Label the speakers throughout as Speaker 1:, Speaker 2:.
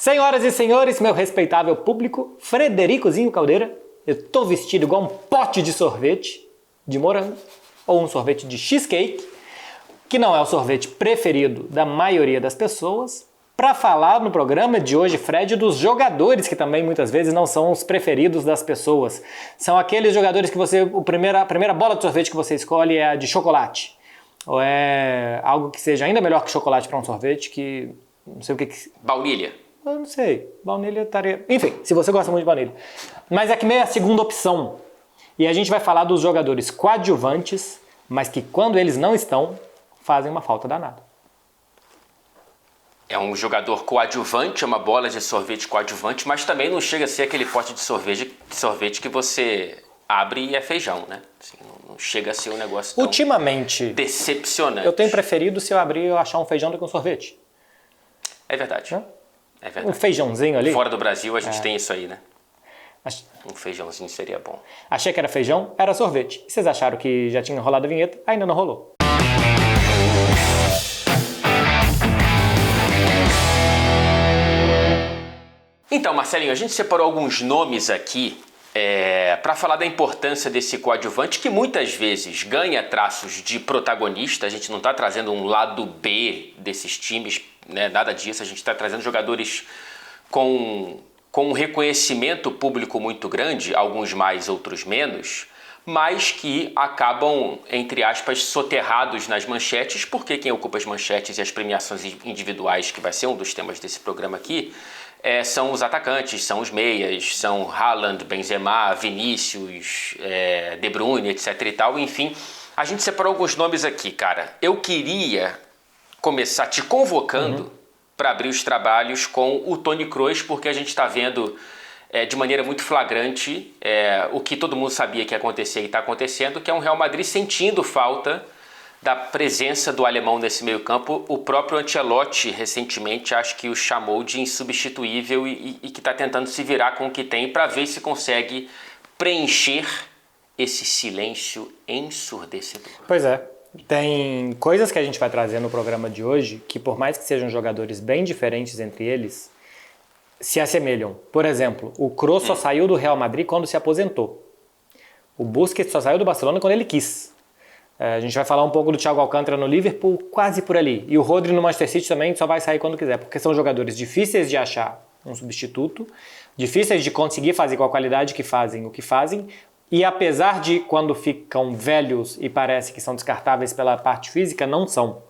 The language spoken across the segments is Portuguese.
Speaker 1: Senhoras e senhores, meu respeitável público, Fredericozinho Caldeira, eu tô vestido igual um pote de sorvete de morango ou um sorvete de cheesecake, que não é o sorvete preferido da maioria das pessoas, para falar no programa de hoje, Fred, dos jogadores que também muitas vezes não são os preferidos das pessoas. São aqueles jogadores que a primeira bola de sorvete que você escolhe é a de chocolate. Ou é algo que seja ainda melhor que chocolate para um sorvete, que não sei o que...
Speaker 2: Baunilha.
Speaker 1: Eu não sei, baunilha estaria... Enfim, se você gosta muito de baunilha. Mas é que meio a segunda opção. E a gente vai falar dos jogadores coadjuvantes, mas que quando eles não estão, fazem uma falta danada.
Speaker 2: É um jogador coadjuvante, é uma bola de sorvete coadjuvante, mas também não chega a ser aquele pote de sorvete que você abre e é feijão, né? Assim, não chega a ser um negócio tão
Speaker 1: ultimamente
Speaker 2: decepcionante.
Speaker 1: Eu tenho preferido se eu abrir e achar um feijão do que um sorvete.
Speaker 2: É verdade.
Speaker 1: Hã?
Speaker 2: É verdade.
Speaker 1: Um feijãozinho ali.
Speaker 2: Fora do Brasil a gente tem isso aí, né?
Speaker 1: Ach-
Speaker 2: Um feijãozinho seria bom.
Speaker 1: Achei que era feijão, era sorvete. E vocês acharam que já tinha rolado a vinheta? Ainda não rolou.
Speaker 2: Então, Marcelinho, a gente separou alguns nomes aqui para falar da importância desse coadjuvante que muitas vezes ganha traços de protagonista. A gente não está trazendo um lado B desses times, né? Nada disso. A gente está trazendo jogadores com um reconhecimento público muito grande, alguns mais, outros menos, mas que acabam, entre aspas, soterrados nas manchetes, porque quem ocupa as manchetes e as premiações individuais, que vai ser um dos temas desse programa aqui, são os atacantes, são os meias, são Haaland, Benzema, Vinícius, De Bruyne, etc e tal. Enfim, a gente separou alguns nomes aqui, cara. Eu queria começar te convocando para abrir os trabalhos com o Toni Kroos, porque a gente está vendo de maneira muito flagrante o que todo mundo sabia que ia acontecer e está acontecendo, que é um Real Madrid sentindo falta da presença do alemão nesse meio campo. O próprio Ancelotti recentemente acho que o chamou de insubstituível e que está tentando se virar com o que tem para ver se consegue preencher esse silêncio ensurdecedor.
Speaker 1: Pois é. Tem coisas que a gente vai trazer no programa de hoje que, por mais que sejam jogadores bem diferentes entre eles, se assemelham. Por exemplo, o Kroos só saiu do Real Madrid quando se aposentou. O Busquets só saiu do Barcelona quando ele quis. A gente vai falar um pouco do Thiago Alcântara no Liverpool, quase por ali. E o Rodri no Manchester City também só vai sair quando quiser, porque são jogadores difíceis de achar um substituto, difíceis de conseguir fazer com a qualidade que fazem o que fazem, e apesar de quando ficam velhos e parece que são descartáveis pela parte física, não são.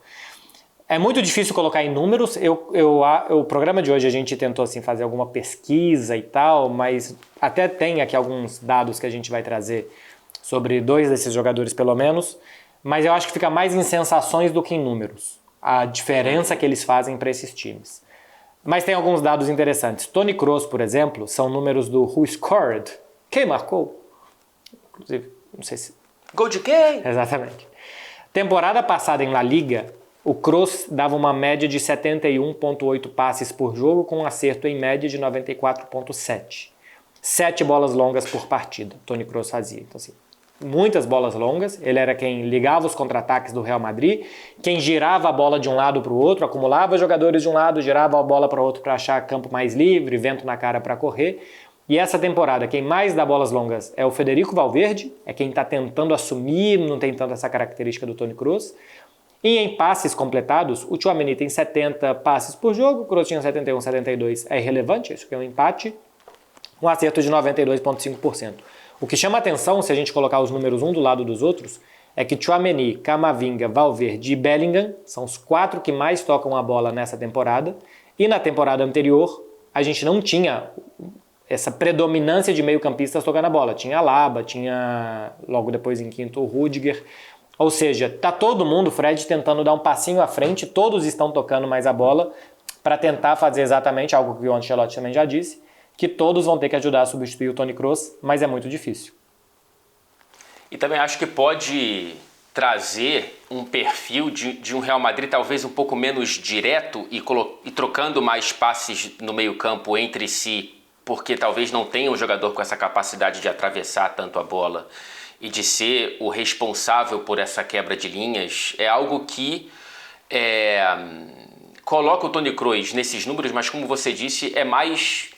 Speaker 1: É muito difícil colocar em números. O programa de hoje a gente tentou assim, fazer alguma pesquisa e tal, mas até tem aqui alguns dados que a gente vai trazer sobre dois desses jogadores pelo menos, mas eu acho que fica mais em sensações do que em números, a diferença que eles fazem para esses times. Mas tem alguns dados interessantes. Toni Kroos, por exemplo, são números do Who Scored, quem marcou, inclusive, não sei se...
Speaker 2: Gol de quem?
Speaker 1: Exatamente. Temporada passada em La Liga, o Kroos dava uma média de 71,8 passes por jogo, com um acerto em média de 94,7. 7 bolas longas por partida, Toni Kroos fazia. Então, assim, muitas bolas longas. Ele era quem ligava os contra-ataques do Real Madrid, quem girava a bola de um lado para o outro, acumulava jogadores de um lado, girava a bola para o outro para achar campo mais livre, vento na cara para correr. E essa temporada, quem mais dá bolas longas é o Federico Valverde, é quem está tentando assumir, não tem tanto essa característica do Toni Kroos. E em passes completados, o Tchouaméni tem 70 passes por jogo, o Kroos tinha 71, 72, é irrelevante, isso aqui é um empate, um acerto de 92,5%. O que chama atenção, se a gente colocar os números um do lado dos outros, é que Tchouaméni, Camavinga, Valverde e Bellingham são os 4 que mais tocam a bola nessa temporada, e na temporada anterior a gente não tinha essa predominância de meio-campistas tocando a bola. Tinha Alaba, tinha logo depois em quinto o Rudiger. Ou seja, tá todo mundo, Fred, tentando dar um passinho à frente, todos estão tocando mais a bola para tentar fazer exatamente algo que o Ancelotti também já disse, que todos vão ter que ajudar a substituir o Toni Kroos, mas é muito difícil.
Speaker 2: E também acho que pode trazer um perfil de um Real Madrid talvez um pouco menos direto e trocando mais passes no meio-campo entre si, porque talvez não tenha um jogador com essa capacidade de atravessar tanto a bola e de ser o responsável por essa quebra de linhas. É algo que coloca o Toni Kroos nesses números, mas como você disse, é mais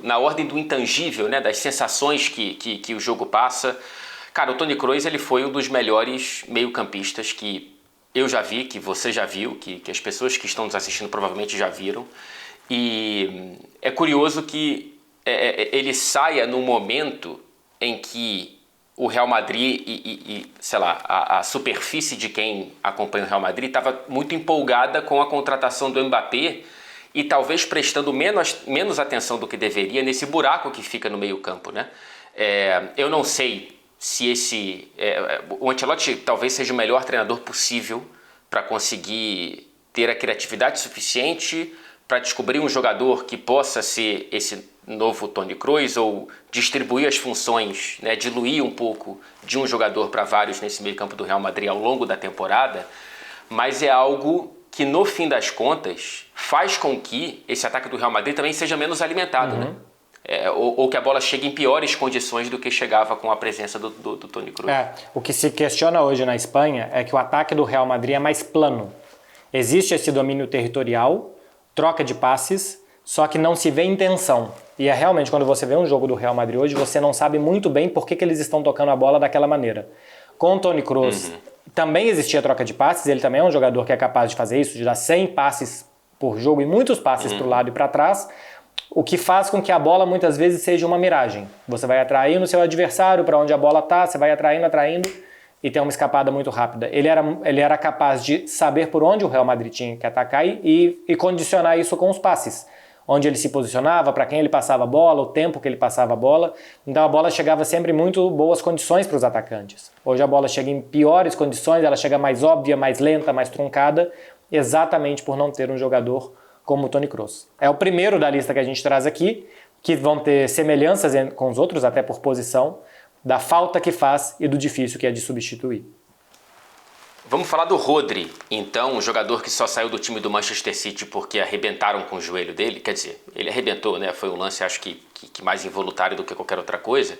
Speaker 2: na ordem do intangível, né? Das sensações que o jogo passa. Cara, o Toni Kroos ele foi um dos melhores meio-campistas que eu já vi, que você já viu, que as pessoas que estão nos assistindo provavelmente já viram. E é curioso que ele saia num momento em que o Real Madrid e sei lá, a superfície de quem acompanha o Real Madrid estava muito empolgada com a contratação do Mbappé e talvez prestando menos atenção do que deveria nesse buraco que fica no meio-campo, né? Eu não sei se o Ancelotti talvez seja o melhor treinador possível para conseguir ter a criatividade suficiente para descobrir um jogador que possa ser esse novo Toni Kroos ou distribuir as funções, né, diluir um pouco de um jogador para vários nesse meio campo do Real Madrid ao longo da temporada, mas é algo que no fim das contas faz com que esse ataque do Real Madrid também seja menos alimentado, né? Ou que a bola chegue em piores condições do que chegava com a presença do Toni Kroos.
Speaker 1: O que se questiona hoje na Espanha é que o ataque do Real Madrid é mais plano. Existe esse domínio territorial, troca de passes, só que não se vê intenção. E realmente, quando você vê um jogo do Real Madrid hoje, você não sabe muito bem por que eles estão tocando a bola daquela maneira. Com o Toni Kroos, também existia troca de passes, ele também é um jogador que é capaz de fazer isso, de dar 100 passes por jogo e muitos passes para o lado e para trás, o que faz com que a bola muitas vezes seja uma miragem. Você vai atraindo o seu adversário para onde a bola está, você vai atraindo e tem uma escapada muito rápida. Ele era capaz de saber por onde o Real Madrid tinha que atacar e condicionar isso com os passes. Onde ele se posicionava, para quem ele passava a bola, o tempo que ele passava a bola. Então a bola chegava sempre em muito boas condições para os atacantes. Hoje a bola chega em piores condições, ela chega mais óbvia, mais lenta, mais truncada, exatamente por não ter um jogador como o Toni Kroos. É o primeiro da lista que a gente traz aqui, que vão ter semelhanças com os outros, até por posição, da falta que faz e do difícil que é de substituir.
Speaker 2: Vamos falar do Rodri, então, um jogador que só saiu do time do Manchester City porque arrebentaram com o joelho dele. Quer dizer, ele arrebentou, né? Foi um lance, acho que mais involuntário do que qualquer outra coisa.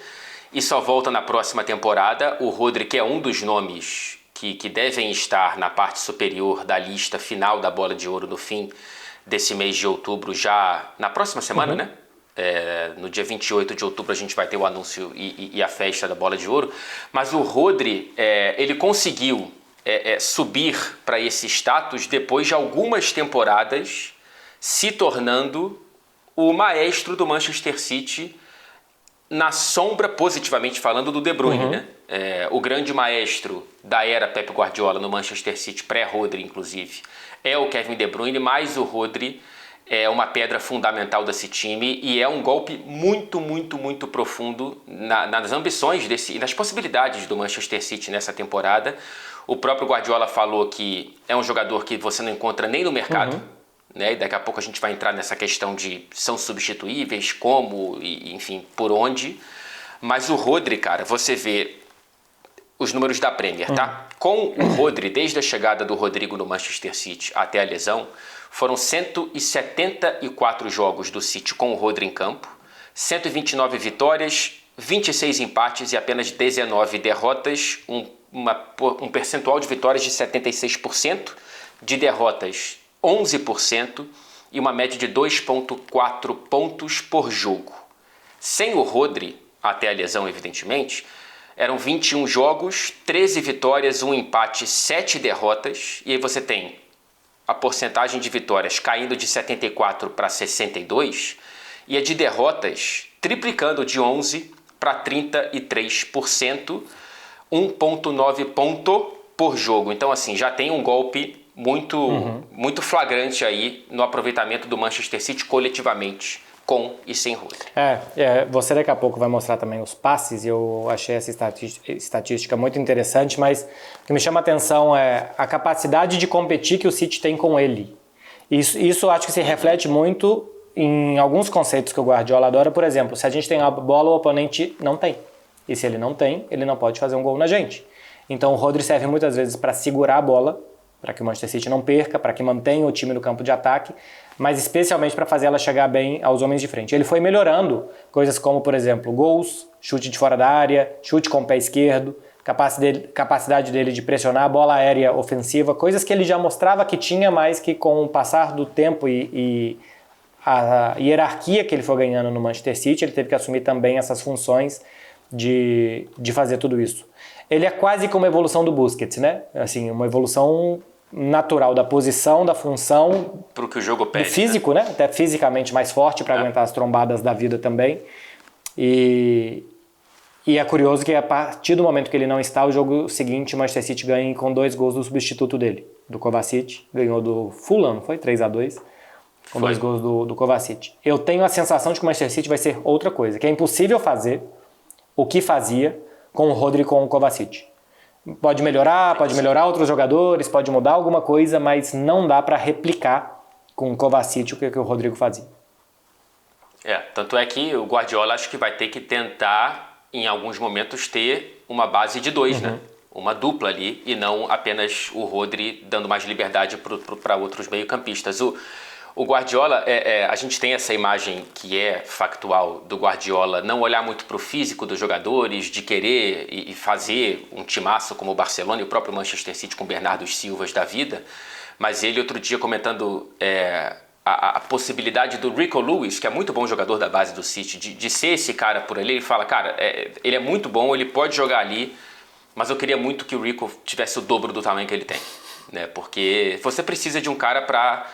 Speaker 2: E só volta na próxima temporada. O Rodri, que é um dos nomes que devem estar na parte superior da lista final da Bola de Ouro no fim desse mês de outubro, já na próxima semana, né? No dia 28 de outubro a gente vai ter o anúncio e a festa da Bola de Ouro. Mas o Rodri, ele conseguiu subir para esse status depois de algumas temporadas, se tornando o maestro do Manchester City na sombra, positivamente falando, do De Bruyne, né? O grande maestro da era Pep Guardiola no Manchester City, pré-Rodri inclusive, é o Kevin De Bruyne, mas o Rodri é uma pedra fundamental desse time e é um golpe muito, muito, muito profundo nas ambições e nas possibilidades do Manchester City nessa temporada. O próprio Guardiola falou que é um jogador que você não encontra nem no mercado, né? E daqui a pouco a gente vai entrar nessa questão de são substituíveis, como, e, enfim, por onde. Mas o Rodri, cara, você vê os números da Premier, tá? Com o Rodri, desde a chegada do Rodrigo no Manchester City até a lesão, foram 174 jogos do City com o Rodri em campo, 129 vitórias, 26 empates e apenas 19 derrotas, um percentual de vitórias de 76%, de derrotas 11% e uma média de 2,4 pontos por jogo. Sem o Rodri, até a lesão evidentemente, eram 21 jogos, 13 vitórias, 1 empate, 7 derrotas, e aí você tem a porcentagem de vitórias caindo de 74 para 62 e a de derrotas triplicando de 11 para 33%, 1,9 ponto por jogo. Então, assim, já tem um golpe muito flagrante aí no aproveitamento do Manchester City coletivamente, com e sem Rodri.
Speaker 1: Você daqui a pouco vai mostrar também os passes, e eu achei essa estatística muito interessante, mas o que me chama a atenção é a capacidade de competir que o City tem com ele. Isso acho que se reflete muito em alguns conceitos que o Guardiola adora. Por exemplo, se a gente tem a bola, o oponente não tem. E se ele não tem, ele não pode fazer um gol na gente. Então o Rodri serve muitas vezes para segurar a bola, para que o Manchester City não perca, para que mantenha o time no campo de ataque, mas especialmente para fazer ela chegar bem aos homens de frente. Ele foi melhorando coisas como, por exemplo, gols, chute de fora da área, chute com o pé esquerdo, capacidade dele de pressionar a bola aérea ofensiva, coisas que ele já mostrava que tinha, mas que com o passar do tempo e a hierarquia que ele foi ganhando no Manchester City, ele teve que assumir também essas funções de fazer tudo isso. Ele é quase como uma evolução do Busquets, né? Assim, uma evolução natural da posição, da função,
Speaker 2: pro que o jogo pede,
Speaker 1: do físico, né? Até fisicamente mais forte para aguentar as trombadas da vida também. E é curioso que a partir do momento que ele não está, o jogo seguinte o Manchester City ganha com 2 gols do substituto dele, do Kovacic, ganhou do Fulham, foi 3-2, com 2 gols do Kovacic. Eu tenho a sensação de que o Manchester City vai ser outra coisa, que é impossível fazer o que fazia com o Rodri e com o Kovacic. Pode melhorar outros jogadores, pode mudar alguma coisa, mas não dá para replicar com o Kovacic o que o Rodrigo fazia.
Speaker 2: Tanto é que o Guardiola acho que vai ter que tentar, em alguns momentos, ter uma base de 2, né? Uma dupla ali, e não apenas o Rodri dando mais liberdade para outros meio-campistas. O Guardiola, a gente tem essa imagem que é factual do Guardiola, não olhar muito para o físico dos jogadores, de querer e fazer um timaço como o Barcelona e o próprio Manchester City com Bernardo Silvas da vida, mas ele outro dia comentando a possibilidade do Rico Lewis, que é muito bom jogador da base do City, de ser esse cara por ali. Ele fala, cara, ele é muito bom, ele pode jogar ali, mas eu queria muito que o Rico tivesse o dobro do tamanho que ele tem, né? Porque você precisa de um cara para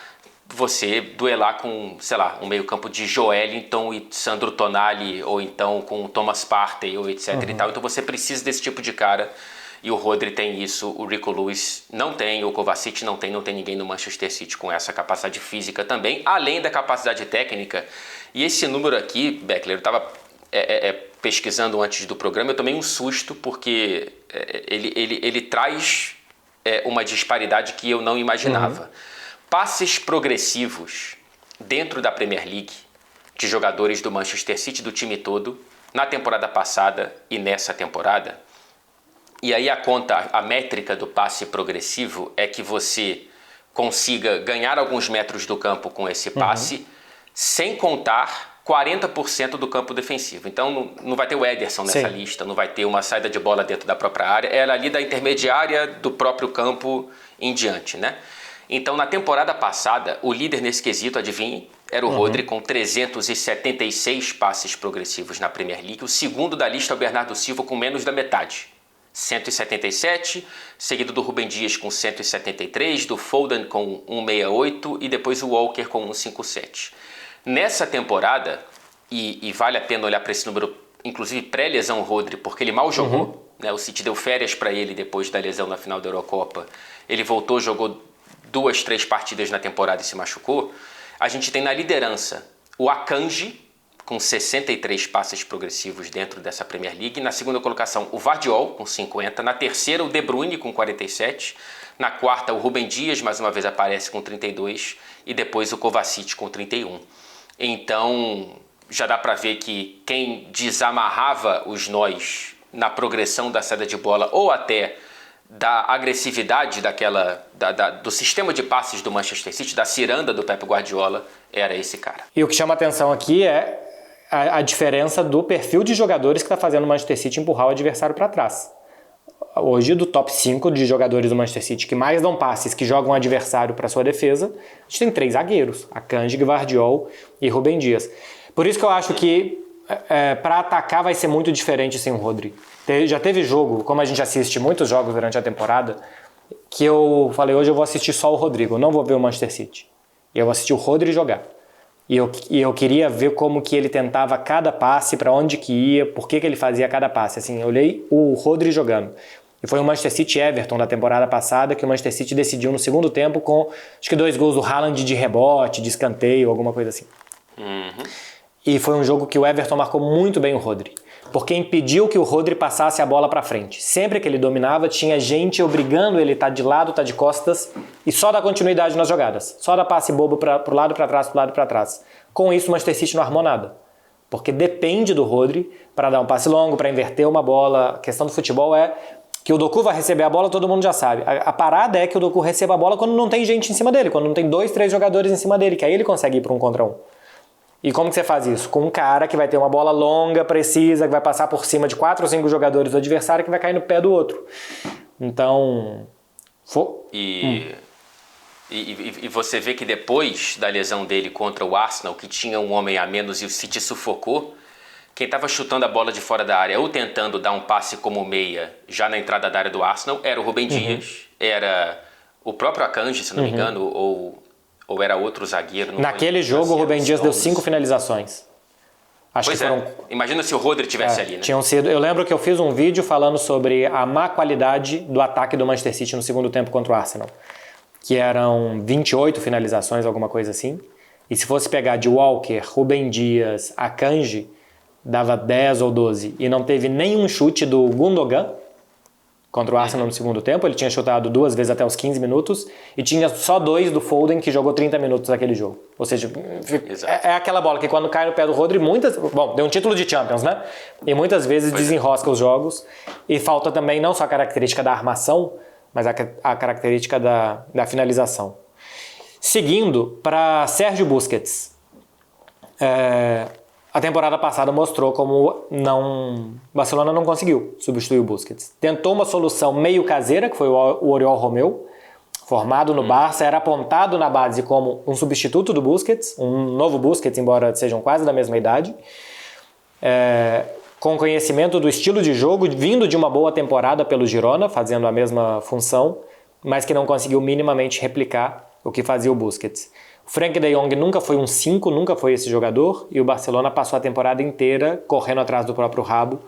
Speaker 2: você duelar com, sei lá, um meio-campo de Joelinton e Sandro Tonali, ou então com Thomas Partey, ou etc. e tal. Então você precisa desse tipo de cara, e o Rodri tem isso, o Rico Lewis não tem, o Kovacic não tem ninguém no Manchester City com essa capacidade física também, além da capacidade técnica. E esse número aqui, Beckler, eu estava pesquisando antes do programa, eu tomei um susto, porque ele traz uma disparidade que eu não imaginava. Passes progressivos dentro da Premier League de jogadores do Manchester City, do time todo, na temporada passada e nessa temporada. E aí a métrica do passe progressivo é que você consiga ganhar alguns metros do campo com esse passe, sem contar 40% do campo defensivo. Então não vai ter o Ederson nessa lista, não vai ter uma saída de bola dentro da própria área, ela ali da intermediária do próprio campo em diante, né? Então, na temporada passada, o líder nesse quesito, adivinhe, era o Rodri, com 376 passes progressivos na Premier League. O segundo da lista é o Bernardo Silva, com menos da metade, 177, seguido do Rúben Dias com 173, do Foden com 168 e depois o Walker com 157. Nessa temporada, e vale a pena olhar para esse número, inclusive pré-lesão Rodri, porque ele mal jogou, né? O City deu férias para ele depois da lesão na final da Eurocopa. Ele voltou, jogou 2, 3 partidas na temporada e se machucou. A gente tem na liderança o Akanji, com 63 passes progressivos dentro dessa Premier League. Na segunda colocação, o Vardiol, com 50. Na terceira, o De Bruyne, com 47. Na quarta, o Rúben Dias, mais uma vez, aparece com 32. E depois o Kovacic, com 31. Então, já dá para ver que quem desamarrava os nós na progressão da saída de bola, ou até da agressividade do sistema de passes do Manchester City, da ciranda do Pep Guardiola, era esse cara.
Speaker 1: E o que chama atenção aqui é a diferença do perfil de jogadores que está fazendo o Manchester City empurrar o adversário para trás. Hoje, do top 5 de jogadores do Manchester City que mais dão passes, que jogam o adversário para sua defesa, a gente tem 3 zagueiros, Akanji, Gvardiol e Rúben Dias. Por isso que eu acho que para atacar vai ser muito diferente sem o Rodri. Já teve jogo, como a gente assiste muitos jogos durante a temporada, que eu falei, hoje eu vou assistir só o Rodrigo, eu não vou ver o Manchester City. E eu vou assistir o Rodri jogar. E eu queria ver como que ele tentava cada passe, para onde que ia, por que ele fazia cada passe. Assim, eu olhei o Rodri jogando. E foi o Manchester City Everton da temporada passada, que o Manchester City decidiu no segundo tempo com, acho que 2 gols do Haaland de rebote, de escanteio, alguma coisa assim. E foi um jogo que o Everton marcou muito bem o Rodri, porque impediu que o Rodri passasse a bola para frente. Sempre que ele dominava, tinha gente obrigando ele a estar de lado, estar de costas, e só dar continuidade nas jogadas. Só dar passe bobo pro lado, para trás, pro lado, para trás. Com isso, o Manchester City não armou nada, porque depende do Rodri para dar um passe longo, para inverter uma bola. A questão do futebol é que o Doku vai receber a bola, todo mundo já sabe. A parada é que o Doku receba a bola quando não tem gente em cima dele, quando não tem 2, 3 jogadores em cima dele, que aí ele consegue ir para um contra um. E como que você faz isso? Com um cara que vai ter uma bola longa, precisa, que vai passar por cima de 4 ou 5 jogadores do adversário, que vai cair no pé do outro. Então...
Speaker 2: E você vê que depois da lesão dele contra o Arsenal, que tinha um homem a menos e o City sufocou, quem estava chutando a bola de fora da área ou tentando dar um passe como meia já na entrada da área do Arsenal era o Rúben Dias, era o próprio Akanji, se não me engano, ou era outro zagueiro.
Speaker 1: Naquele jogo o Rúben Dias deu 5 finalizações. Acho
Speaker 2: pois
Speaker 1: que foram...
Speaker 2: Imagina se o Rodri tivesse ali, né?
Speaker 1: Tinham sido... Eu lembro que eu fiz um vídeo falando sobre a má qualidade do ataque do Manchester City no segundo tempo contra o Arsenal, que eram 28 finalizações, alguma coisa assim. E se fosse pegar de Walker, Rúben Dias, Akanji, dava 10 ou 12. E não teve nenhum chute do Gundogan contra o Arsenal no segundo tempo. Ele tinha chutado 2 vezes até os 15 minutos. E tinha só 2 do Foden, que jogou 30 minutos naquele jogo. Ou seja, é aquela bola que quando cai no pé do Rodri, bom, deu um título de Champions, né? E muitas vezes desenrosca os jogos. E falta também não só a característica da armação, mas a característica da finalização. Seguindo para Sérgio Busquets. A temporada passada mostrou como o Barcelona não conseguiu substituir o Busquets. Tentou uma solução meio caseira, que foi o Oriol Romeu, formado no Barça, era apontado na base como um substituto do Busquets, um novo Busquets, embora sejam quase da mesma idade, com conhecimento do estilo de jogo, vindo de uma boa temporada pelo Girona, fazendo a mesma função, mas que não conseguiu minimamente replicar o que fazia o Busquets. O Frenkie de Jong nunca foi um 5, nunca foi esse jogador, e o Barcelona passou a temporada inteira correndo atrás do próprio rabo,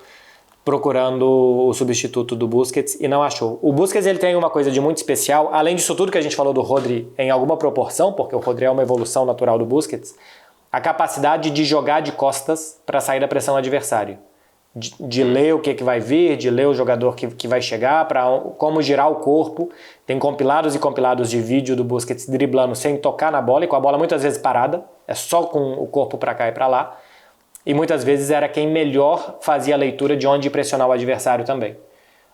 Speaker 1: procurando o substituto do Busquets, e não achou. O Busquets ele tem uma coisa de muito especial, além disso tudo que a gente falou do Rodri em alguma proporção, porque o Rodri é uma evolução natural do Busquets, a capacidade de jogar de costas para sair da pressão adversária. De ler o que vai vir, de ler o jogador que vai chegar, para como girar o corpo. Tem compilados e compilados de vídeo do Busquets driblando sem tocar na bola e com a bola muitas vezes parada, é só com o corpo para cá e para lá. E muitas vezes era quem melhor fazia a leitura de onde pressionar o adversário também.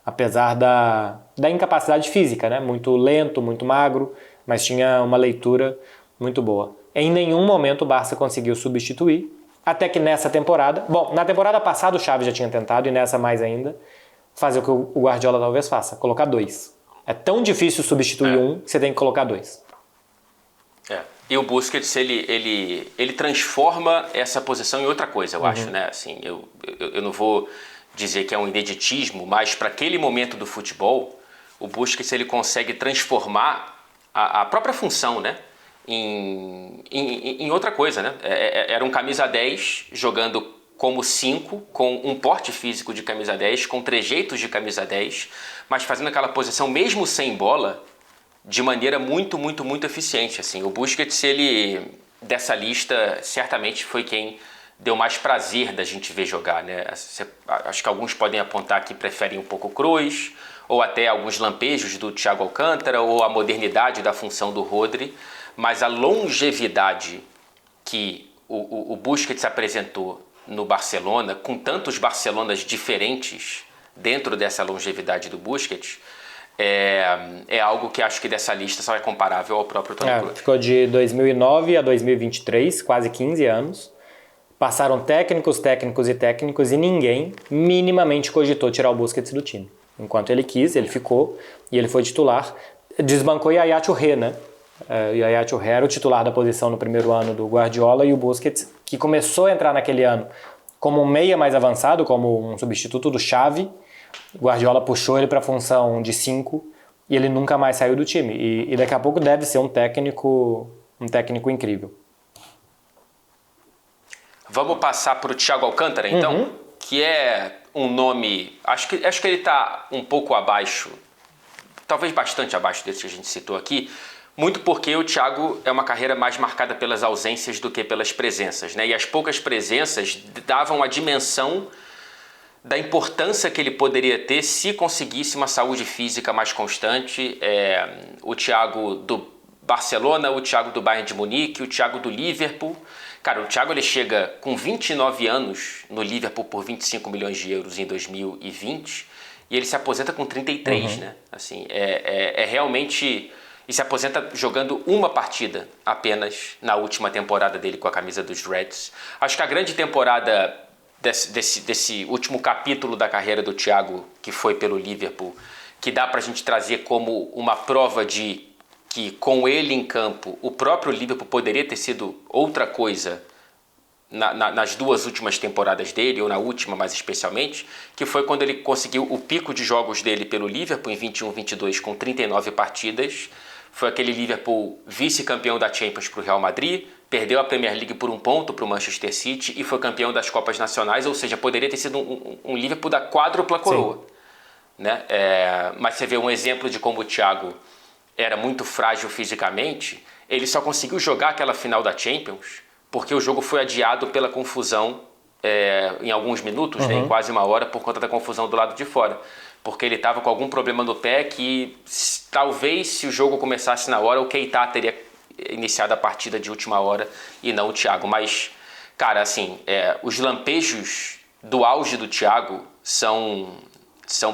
Speaker 1: Apesar da incapacidade física, né? Muito lento, muito magro, mas tinha uma leitura muito boa. Em nenhum momento o Barça conseguiu substituir. Até que nessa temporada... Bom, na temporada passada o Xavi já tinha tentado, e nessa mais ainda, fazer o que o Guardiola talvez faça, colocar 2. É tão difícil substituir um que você tem que colocar 2.
Speaker 2: E o Busquets, ele transforma essa posição em outra coisa, eu acho, né? Assim, eu não vou dizer que é um ineditismo, mas para aquele momento do futebol, o Busquets ele consegue transformar a própria função, né? Em outra coisa, né? Era um camisa 10 jogando como 5, com um porte físico de camisa 10, com trejeitos de camisa 10, mas fazendo aquela posição mesmo sem bola de maneira muito, muito, muito eficiente. Assim. O Busquets, ele, dessa lista, certamente foi quem deu mais prazer da gente ver jogar, né? Acho que alguns podem apontar que preferem um pouco o Kroos, ou até alguns lampejos do Thiago Alcântara, ou a modernidade da função do Rodri, mas a longevidade que o Busquets apresentou no Barcelona, com tantos Barcelonas diferentes dentro dessa longevidade do Busquets, é algo que acho que dessa lista só é comparável ao próprio Toni Kroos.
Speaker 1: Ficou de 2009 a 2023, quase 15 anos. Passaram técnicos e ninguém minimamente cogitou tirar o Busquets do time. Enquanto ele quis, ele ficou e ele foi titular. Desbancou Yaya Touré, né? Yaya Touré era o titular da posição no primeiro ano do Guardiola, e o Busquets, que começou a entrar naquele ano como um meia mais avançado, como um substituto do Xavi, Guardiola puxou ele para a função de 5 e ele nunca mais saiu do time. E daqui a pouco deve ser um técnico incrível.
Speaker 2: Vamos passar para o Thiago Alcântara, então, que é um nome... Acho que ele está um pouco abaixo, talvez bastante abaixo desse que a gente citou aqui, muito porque o Thiago é uma carreira mais marcada pelas ausências do que pelas presenças, né? E as poucas presenças davam a dimensão da importância que ele poderia ter se conseguisse uma saúde física mais constante. O Thiago do Barcelona, o Thiago do Bayern de Munique, o Thiago do Liverpool. Cara, o Thiago ele chega com 29 anos no Liverpool por 25 milhões de euros em 2020 e ele se aposenta com 33, né? Assim, realmente... e se aposenta jogando uma partida apenas na última temporada dele com a camisa dos Reds. Acho que a grande temporada desse último capítulo da carreira do Thiago, que foi pelo Liverpool, que dá pra gente trazer como uma prova de que com ele em campo o próprio Liverpool poderia ter sido outra coisa nas duas últimas temporadas dele, ou na última mais especialmente, que foi quando ele conseguiu o pico de jogos dele pelo Liverpool em 21-22 com 39 partidas. Foi aquele Liverpool vice-campeão da Champions para o Real Madrid, perdeu a Premier League por 1 ponto para o Manchester City e foi campeão das Copas Nacionais, ou seja, poderia ter sido um Liverpool da quádrupla coroa. Né? Mas você vê um exemplo de como o Thiago era muito frágil fisicamente, ele só conseguiu jogar aquela final da Champions porque o jogo foi adiado pela confusão em alguns minutos, né, em quase uma hora, por conta da confusão do lado de fora. Porque ele estava com algum problema no pé que talvez, se o jogo começasse na hora, o Keita teria iniciado a partida de última hora e não o Thiago. Mas, cara, assim, os lampejos do auge do Thiago são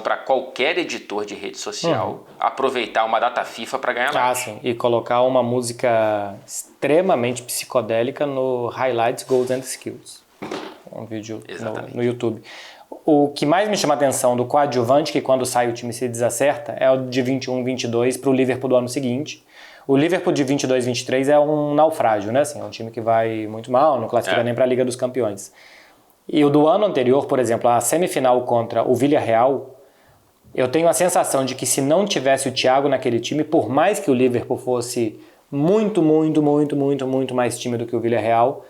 Speaker 2: para qualquer editor de rede social aproveitar uma data FIFA para ganhar mais.
Speaker 1: Sim. E colocar uma música extremamente psicodélica no Highlights, Goals and Skills. Um vídeo no YouTube. O que mais me chama a atenção do coadjuvante, que quando sai o time se desacerta, é o de 21-22 para o Liverpool do ano seguinte. O Liverpool de 22-23 é um naufrágio, né? Assim, é um time que vai muito mal, não classifica nem para a Liga dos Campeões. E o do ano anterior, por exemplo, a semifinal contra o Villarreal, eu tenho a sensação de que se não tivesse o Thiago naquele time, por mais que o Liverpool fosse muito mais time do que o Villarreal,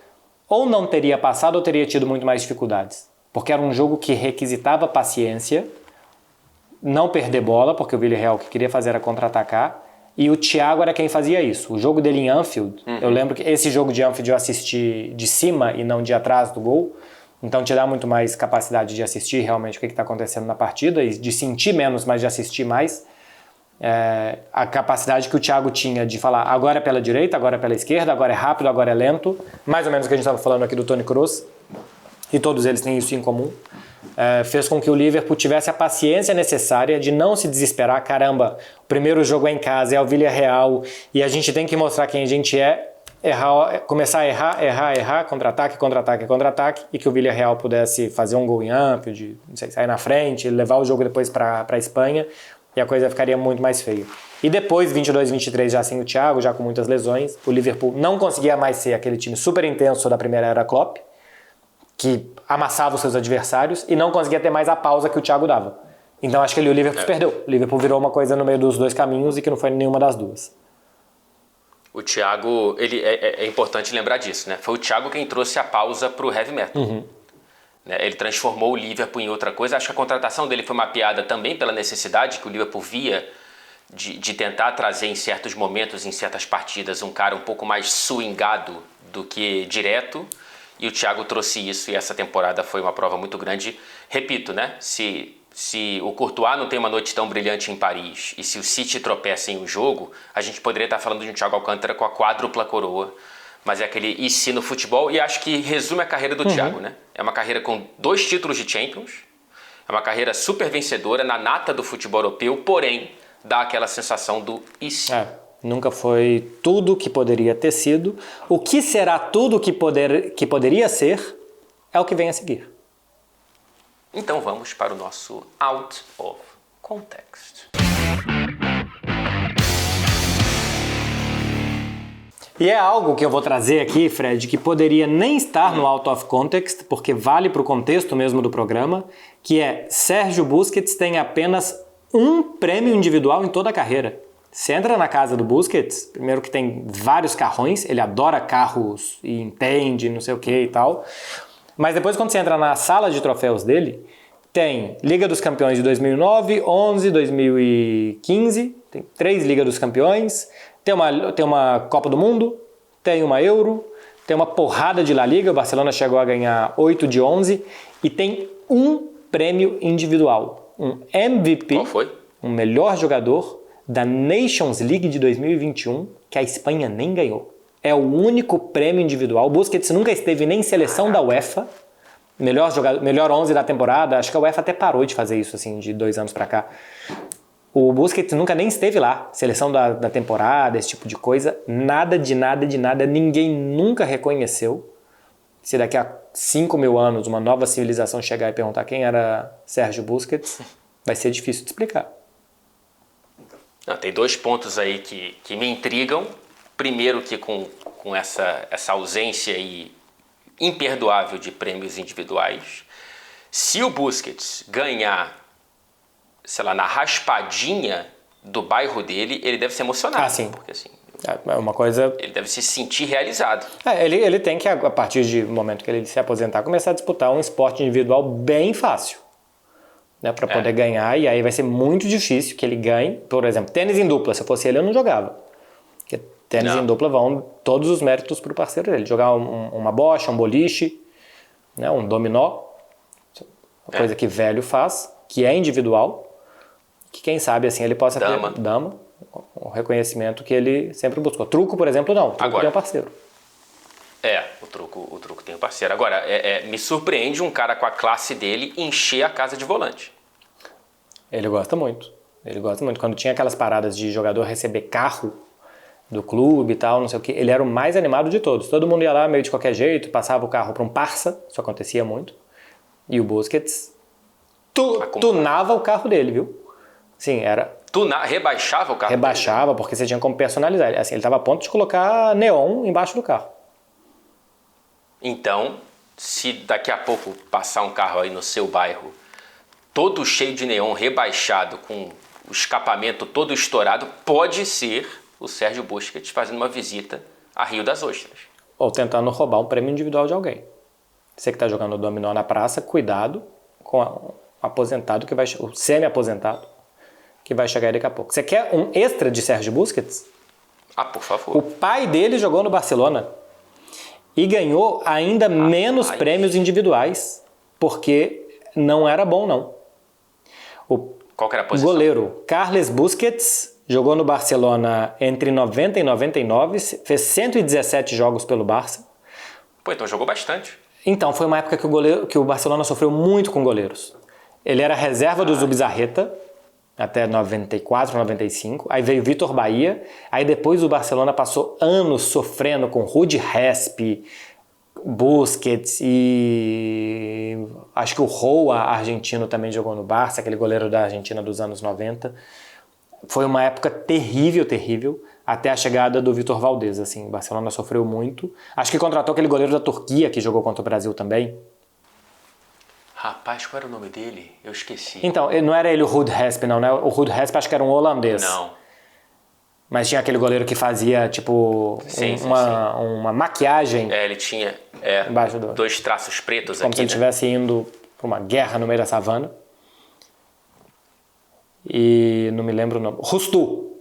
Speaker 1: ou não teria passado ou teria tido muito mais dificuldades. Porque era um jogo que requisitava paciência, não perder bola, porque o Villarreal o que queria fazer era contra-atacar, e o Thiago era quem fazia isso. O jogo dele em Anfield, eu lembro que esse jogo de Anfield eu assisti de cima e não de atrás do gol, então te dá muito mais capacidade de assistir realmente o que está acontecendo na partida e de sentir menos, mas de assistir mais. A capacidade que o Thiago tinha de falar agora é pela direita, agora é pela esquerda, agora é rápido, agora é lento, mais ou menos o que a gente estava falando aqui do Toni Kroos, e todos eles têm isso em comum, fez com que o Liverpool tivesse a paciência necessária de não se desesperar. Caramba, o primeiro jogo é em casa, é o Villarreal, e a gente tem que mostrar quem a gente é, começar a errar, contra-ataque, e que o Villarreal pudesse fazer um gol em Anfield, não sei, sair na frente, levar o jogo depois para a Espanha, e a coisa ficaria muito mais feia. E depois, 22-23, já sem o Thiago, já com muitas lesões, o Liverpool não conseguia mais ser aquele time super intenso da primeira era Klopp, que amassava os seus adversários, e não conseguia ter mais a pausa que o Thiago dava. Então acho que o Liverpool perdeu. O Liverpool virou uma coisa no meio dos dois caminhos e que não foi nenhuma das duas.
Speaker 2: O Thiago, é importante lembrar disso, né? Foi o Thiago quem trouxe a pausa para o heavy metal. Ele transformou o Liverpool em outra coisa. Acho que a contratação dele foi mapeada também pela necessidade que o Liverpool via de tentar trazer em certos momentos, em certas partidas, um cara um pouco mais swingado do que direto. E o Thiago trouxe isso, e essa temporada foi uma prova muito grande. Repito, né? Se o Courtois não tem uma noite tão brilhante em Paris, e se o City tropeça em um jogo, a gente poderia estar falando de um Thiago Alcântara com a quádrupla coroa. Mas é aquele e se no futebol, e acho que resume a carreira do Thiago, né? É uma carreira com 2 títulos de Champions, é uma carreira super vencedora, na nata do futebol europeu, porém, dá aquela sensação do e se.
Speaker 1: Nunca foi tudo que poderia ter sido. O que será tudo que poderia ser é o que vem a seguir.
Speaker 2: Então vamos para o nosso Out of Context.
Speaker 1: E é algo que eu vou trazer aqui, Fred, que poderia nem estar no Out of Context, porque vale para o contexto mesmo do programa, que é Sérgio Busquets tem apenas um prêmio individual em toda a carreira. Você entra na casa do Busquets, primeiro que tem vários carrões, ele adora carros e entende, não sei o que e tal. Mas depois quando você entra na sala de troféus dele, tem Liga dos Campeões de 2009, 11, 2015, tem 3 Liga dos Campeões, tem uma Copa do Mundo, tem uma Euro, tem uma porrada de La Liga, o Barcelona chegou a ganhar 8 de 11, e tem um prêmio individual, um MVP,
Speaker 2: qual foi?
Speaker 1: Um melhor jogador da Nations League de 2021, que a Espanha nem ganhou. É o único prêmio individual. O Busquets nunca esteve nem em seleção da UEFA. Melhor 11 da temporada. Acho que a UEFA até parou de fazer isso assim, de 2 anos pra cá. O Busquets nunca nem esteve lá, seleção da temporada, esse tipo de coisa, nada de nada, ninguém nunca reconheceu. Se daqui a 5.000 anos uma nova civilização chegar e perguntar quem era Sérgio Busquets, vai ser difícil de explicar.
Speaker 2: Não, tem 2 pontos aí que me intrigam. Primeiro que com essa ausência aí imperdoável de prêmios individuais, se o Busquets ganhar, sei lá, na raspadinha do bairro dele, ele deve se emocionar.
Speaker 1: Ah, sim.
Speaker 2: Porque assim,
Speaker 1: É uma coisa...
Speaker 2: ele deve se sentir realizado.
Speaker 1: Ele tem que, a partir do momento que ele se aposentar, começar a disputar um esporte individual bem fácil, né, para poder ganhar, e aí vai ser muito difícil que ele ganhe. Por exemplo, tênis em dupla, se eu fosse ele, eu não jogava. Porque tênis em dupla vão todos os méritos para o parceiro dele. Jogar uma bocha, um boliche, né, um dominó, uma coisa que velho faz, que é individual, que quem sabe assim ele possa ter dama, o reconhecimento que ele sempre buscou. Truco, por exemplo, não. Truco tem um parceiro.
Speaker 2: O truco tem um parceiro. Agora, me surpreende um cara com a classe dele encher a casa de volante.
Speaker 1: Ele gosta muito. Ele gosta muito. Quando tinha aquelas paradas de jogador receber carro do clube e tal, não sei o que, ele era o mais animado de todos. Todo mundo ia lá meio de qualquer jeito, passava o carro para um parça, isso acontecia muito. E o Busquets tunava o carro dele, viu? Sim, era...
Speaker 2: Rebaixava o carro?
Speaker 1: Rebaixava, porque você tinha como personalizar. Assim, ele estava a ponto de colocar neon embaixo do carro.
Speaker 2: Então, se daqui a pouco passar um carro aí no seu bairro, todo cheio de neon, rebaixado, com o escapamento todo estourado, pode ser o Sérgio Busquets fazendo uma visita a Rio das Ostras.
Speaker 1: Ou tentando roubar um prêmio individual de alguém. Você que está jogando dominó na praça, cuidado com o aposentado, o semi-aposentado, que vai chegar aí daqui a pouco. Você quer um extra de Sérgio Busquets?
Speaker 2: Por favor.
Speaker 1: O pai dele jogou no Barcelona e ganhou ainda menos prêmios individuais, porque não era bom, não.
Speaker 2: Qual que era a posição?
Speaker 1: O goleiro Carles Busquets jogou no Barcelona entre 90 e 99, fez 117 jogos pelo Barça.
Speaker 2: Então jogou bastante.
Speaker 1: Então, foi uma época que o Barcelona sofreu muito com goleiros. Ele era reserva do Zubizarreta, até 94, 95. Aí veio Vitor Bahia. Aí depois o Barcelona passou anos sofrendo com Rudi Respi, Busquets e acho que o Roa, argentino, também jogou no Barça, aquele goleiro da Argentina dos anos 90. Foi uma época terrível, até a chegada do Vitor Valdés. Assim, o Barcelona sofreu muito. Acho que contratou aquele goleiro da Turquia que jogou contra o Brasil também.
Speaker 2: Rapaz, qual era o nome dele? Eu esqueci.
Speaker 1: Então, não era ele o Rudi Respi, não, né? O Rudi Respi acho que era um holandês.
Speaker 2: Não.
Speaker 1: Mas tinha aquele goleiro que fazia, tipo, uma maquiagem.
Speaker 2: Ele tinha
Speaker 1: embaixo
Speaker 2: 2 traços pretos
Speaker 1: como
Speaker 2: aqui,
Speaker 1: se ele estivesse indo para uma guerra no meio da savana. E não me lembro o nome. Rustu.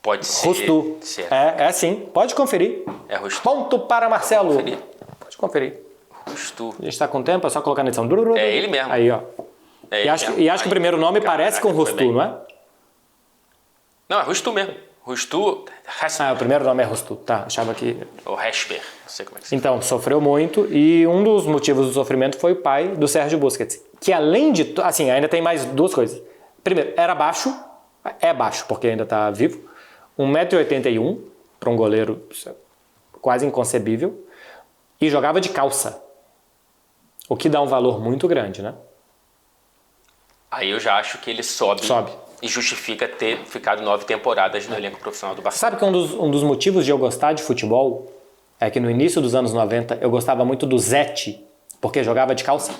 Speaker 2: Pode ser.
Speaker 1: Rustu. É sim. Pode conferir.
Speaker 2: É Rustu.
Speaker 1: Ponto para Marcelo. Pode conferir.
Speaker 2: Rustu.
Speaker 1: A gente está com tempo, é só colocar na edição.
Speaker 2: É ele mesmo.
Speaker 1: Aí, ó. E acho que o primeiro nome parece com Rustu, não é?
Speaker 2: Não, é Rustu mesmo. Rustu.
Speaker 1: O primeiro nome é Rustu. Tá, achava que...
Speaker 2: Ou Resper. Não sei como é que se
Speaker 1: Então, sofreu muito e um dos motivos do sofrimento foi o pai do Sérgio Busquets. Que além de... Assim, ainda tem mais 2 coisas. Primeiro, era baixo. É baixo, porque ainda está vivo. 1,81 m para um goleiro quase inconcebível. E jogava de calça. O que dá um valor muito grande, né?
Speaker 2: Aí eu já acho que ele sobe. E justifica ter ficado 9 temporadas no elenco profissional do Barcelona.
Speaker 1: Sabe que um dos motivos de eu gostar de futebol é que no início dos anos 90 eu gostava muito do Zete, porque jogava de calça.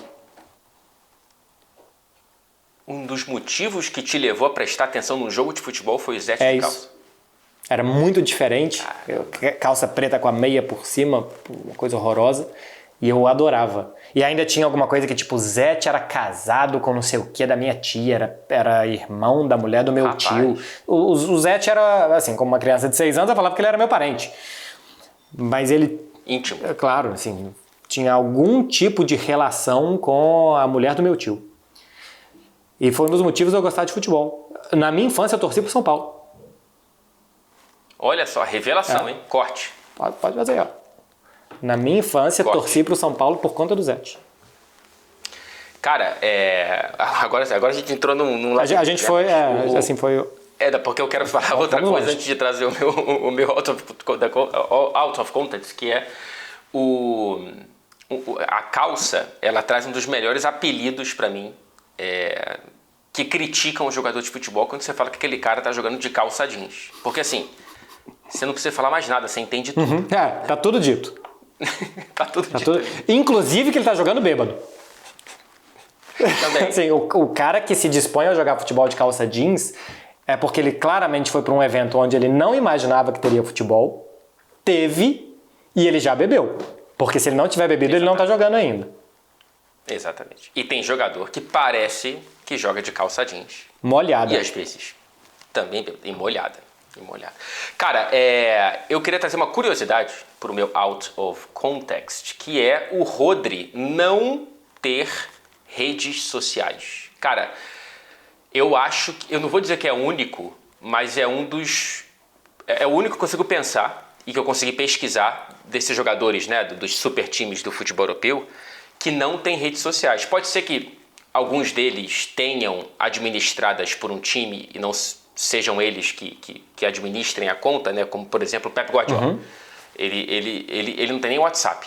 Speaker 2: Um dos motivos que te levou a prestar atenção num jogo de futebol foi o Zete de calça.
Speaker 1: Isso. Era muito diferente. Calça preta com a meia por cima, uma coisa horrorosa. E eu adorava. E ainda tinha alguma coisa que, tipo, o Zete era casado com não sei o que da minha tia, era irmão da mulher do meu tio. O Zete era, assim, como uma criança de 6 anos, eu falava que ele era meu parente. Mas ele...
Speaker 2: Íntimo.
Speaker 1: Claro, assim, tinha algum tipo de relação com a mulher do meu tio. E foi um dos motivos de eu gostar de futebol. Na minha infância, eu torci pro São Paulo.
Speaker 2: Olha só, revelação, hein? Corte.
Speaker 1: Pode fazer, ó. Na minha infância, torci pro São Paulo por conta do Zete.
Speaker 2: Cara, agora a gente entrou num lado.
Speaker 1: A gente foi, assim, foi...
Speaker 2: Porque eu quero falar outra coisa antes de trazer o meu out of context, que é a calça. Ela traz um dos melhores apelidos pra mim, que criticam o jogador de futebol quando você fala que aquele cara tá jogando de calça jeans. Porque assim, você não precisa falar mais nada, você entende tudo.
Speaker 1: Tá tudo dito.
Speaker 2: Tá tudo dito.
Speaker 1: Inclusive que ele tá jogando bêbado.
Speaker 2: Também.
Speaker 1: Assim, o cara que se dispõe a jogar futebol de calça jeans é porque ele claramente foi para um evento onde ele não imaginava que teria futebol, teve e ele já bebeu. Porque se ele não tiver bebido, ele não tá jogando ainda.
Speaker 2: Exatamente. E tem jogador que parece que joga de calça jeans.
Speaker 1: Molhada.
Speaker 2: E às vezes também e molhada. Cara, eu queria trazer uma curiosidade pro meu out of context, que é o Rodri não ter redes sociais. Cara, eu acho que... Eu não vou dizer que é o único, mas é um dos... É o único que eu consigo pensar e que eu consegui pesquisar desses jogadores, né, dos super times do futebol europeu, que não tem redes sociais. Pode ser que alguns deles tenham administradas por um time e não sejam eles que administrem a conta, né, como, por exemplo, o Pep Guardiola. Uhum. Ele não tem nem WhatsApp.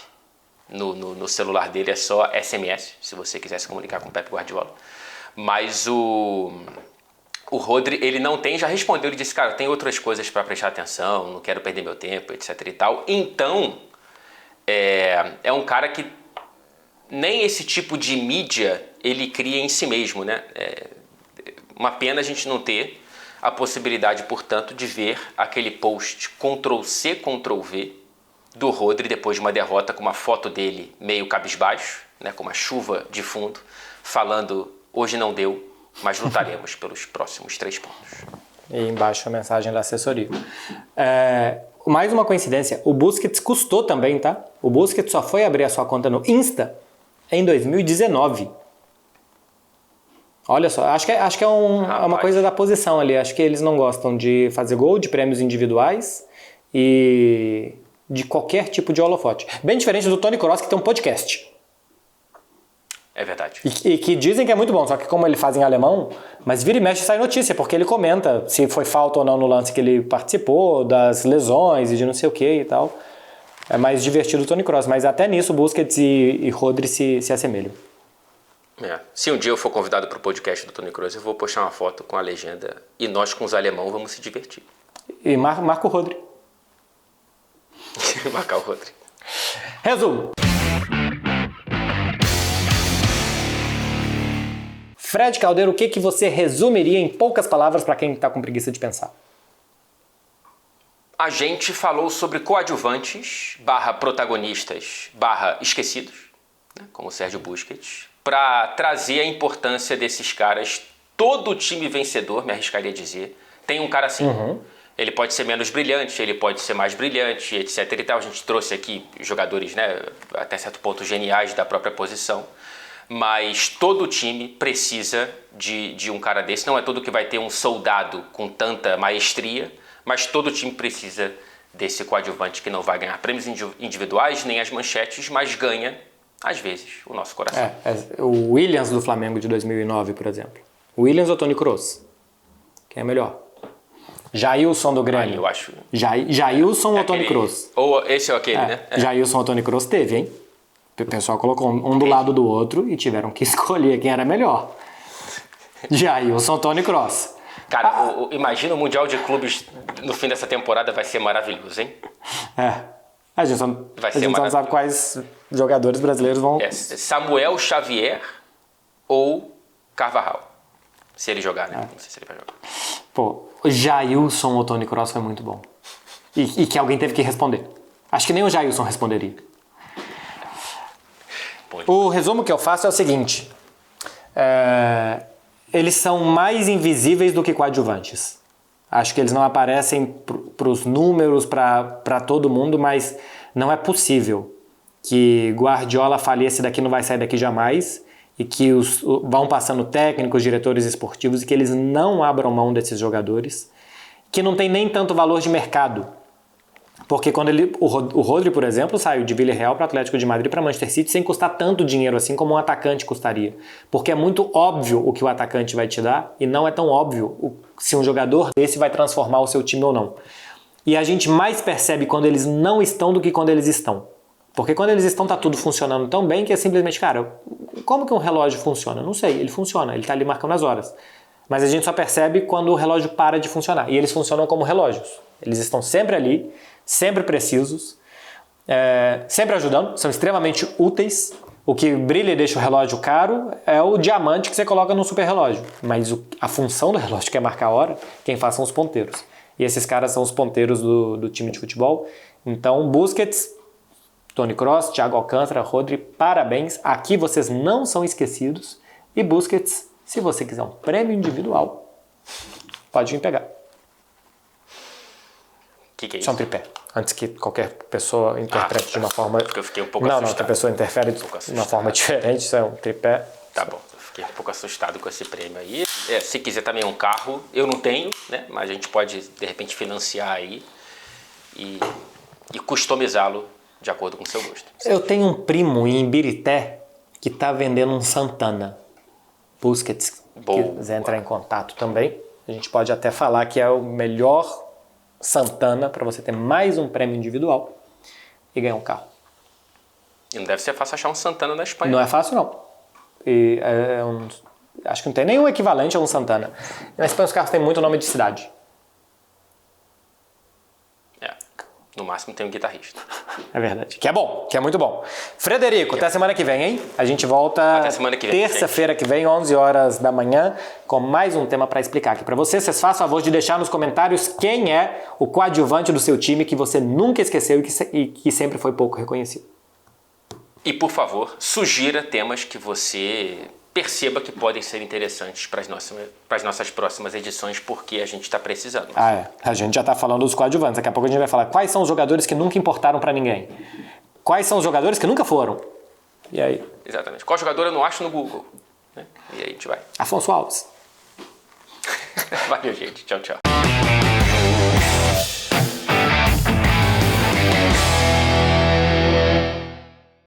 Speaker 2: No celular dele é só SMS, se você quiser se comunicar com o Pep Guardiola. Mas o Rodri, ele não tem, já respondeu, ele disse, cara, tem outras coisas para prestar atenção, não quero perder meu tempo, etc e tal. Então, é um cara que nem esse tipo de mídia ele cria em si mesmo, né? Uma pena a gente não ter a possibilidade, portanto, de ver aquele post Ctrl+C, Ctrl+V do Rodri depois de uma derrota, com uma foto dele meio cabisbaixo, né, com uma chuva de fundo, falando, hoje não deu, mas lutaremos pelos próximos 3 pontos.
Speaker 1: E embaixo a mensagem da assessoria. Mais uma coincidência, o Busquets custou também, tá? O Busquets só foi abrir a sua conta no Insta em 2019. Olha só, acho que é uma coisa da posição ali. Acho que eles não gostam de fazer gol, de prêmios individuais e de qualquer tipo de holofote. Bem diferente do Toni Kroos, que tem um podcast.
Speaker 2: É verdade.
Speaker 1: E que dizem que é muito bom, só que como ele faz em alemão, mas vira e mexe sai notícia, porque ele comenta se foi falta ou não no lance que ele participou, das lesões e de não sei o que e tal. É mais divertido o Toni Kroos, mas até nisso Busquets e Rodri se assemelham.
Speaker 2: Se um dia eu for convidado para o podcast do Toni Kroos, eu vou postar uma foto com a legenda e nós com os alemão vamos se divertir.
Speaker 1: E marca o Rodri.
Speaker 2: Marcar o Rodri.
Speaker 1: Resumo. Fred Caldeiro, o que você resumiria em poucas palavras para quem está com preguiça de pensar?
Speaker 2: A gente falou sobre coadjuvantes, protagonistas, esquecidos, né, como o Sérgio Busquets, para trazer a importância desses caras. Todo time vencedor, me arriscaria a dizer, tem um cara assim. Uhum. Ele pode ser menos brilhante, ele pode ser mais brilhante, etc. e tal. A gente trouxe aqui jogadores, né, até certo ponto geniais da própria posição. Mas todo time precisa de um cara desse. Não é todo que vai ter um soldado com tanta maestria, mas todo time precisa desse coadjuvante que não vai ganhar prêmios individuais, nem as manchetes, mas ganha, às vezes, o nosso coração.
Speaker 1: O Williams do Flamengo de 2009, por exemplo. Williams ou Toni Kroos? Quem é melhor? Jailson do Grêmio.
Speaker 2: Eu acho.
Speaker 1: Jailson ou Toni Kroos?
Speaker 2: Ou esse ou aquele, né?
Speaker 1: Jailson ou Toni Kroos teve, hein? O pessoal colocou um do lado do outro e tiveram que escolher quem era melhor. Jailson, Toni Kroos.
Speaker 2: Cara, imagina o Mundial de Clubes no fim dessa temporada, vai ser maravilhoso, hein?
Speaker 1: A gente não sabe quais jogadores brasileiros vão...
Speaker 2: Samuel Xavier ou Carvajal. Se ele jogar, né? Não sei se ele vai jogar.
Speaker 1: Pô, o Jailson ou Toni Kroos foi muito bom. E que alguém teve que responder. Acho que nem o Jailson responderia. O resumo que eu faço é o seguinte. Eles são mais invisíveis do que coadjuvantes. Acho que eles não aparecem para os números, para todo mundo, mas não é possível que Guardiola fale esse daqui não vai sair daqui jamais e que vão passando técnicos, diretores esportivos e que eles não abram mão desses jogadores, que não tem nem tanto valor de mercado. Porque quando o Rodri, por exemplo, saiu de Villarreal para Atlético de Madrid para Manchester City sem custar tanto dinheiro assim como um atacante custaria. Porque é muito óbvio o que o atacante vai te dar e não é tão óbvio se um jogador desse vai transformar o seu time ou não. E a gente mais percebe quando eles não estão do que quando eles estão. Porque quando eles estão, tá tudo funcionando tão bem que é simplesmente, cara, como que um relógio funciona? Não sei, ele funciona, ele tá ali marcando as horas. Mas a gente só percebe quando o relógio para de funcionar. E eles funcionam como relógios. Eles estão sempre ali, sempre precisos, sempre ajudando, são extremamente úteis. O que brilha e deixa o relógio caro é o diamante que você coloca no super relógio. Mas a função do relógio, que é marcar a hora, quem faz são os ponteiros. E esses caras são os ponteiros do time de futebol. Então, Busquets, Toni Kroos, Thiago Alcântara, Rodri, parabéns. Aqui vocês não são esquecidos. E Busquets, se você quiser um prêmio individual, pode vir pegar.
Speaker 2: Que é isso?
Speaker 1: Isso é um tripé. Antes que qualquer pessoa interprete de uma forma...
Speaker 2: Porque eu fiquei um pouco
Speaker 1: assustado.
Speaker 2: assustado.
Speaker 1: Não, outra pessoa interfere de uma forma diferente. Isso é um tripé.
Speaker 2: Tá bom, eu fiquei um pouco assustado com esse prêmio aí. Se quiser também um carro, eu não tenho, né? Mas a gente pode, de repente, financiar aí e customizá-lo de acordo com o seu gosto.
Speaker 1: Eu tenho um primo em Ibirité que está vendendo um Santana. Busquets,
Speaker 2: Boa.
Speaker 1: se quiser entrar em contato também. A gente pode até falar que é o melhor Santana para você ter mais um prêmio individual e ganhar um carro.
Speaker 2: E não deve ser fácil achar um Santana na Espanha.
Speaker 1: Não é fácil, não. E acho que não tem nenhum equivalente a um Santana. Na Espanha os carros têm muito nome de cidade.
Speaker 2: No máximo tem um guitarrista.
Speaker 1: É verdade. Que é bom, que é muito bom. Frederico, até semana que vem, hein? A gente volta
Speaker 2: até semana que vem,
Speaker 1: terça-feira que vem, 11 horas da manhã, com mais um tema para explicar aqui para vocês. Vocês façam favor de deixar nos comentários quem é o coadjuvante do seu time que você nunca esqueceu e que sempre foi pouco reconhecido.
Speaker 2: E, por favor, sugira temas que você perceba que podem ser interessantes para as nossas próximas edições, porque a gente está precisando.
Speaker 1: A gente já está falando dos coadjuvantes. Daqui a pouco a gente vai falar quais são os jogadores que nunca importaram para ninguém. Quais são os jogadores que nunca foram. E aí?
Speaker 2: Exatamente. Qual jogador eu não acho no Google? Né? E aí a gente vai.
Speaker 1: Afonso Alves.
Speaker 2: Valeu, gente. Tchau, tchau.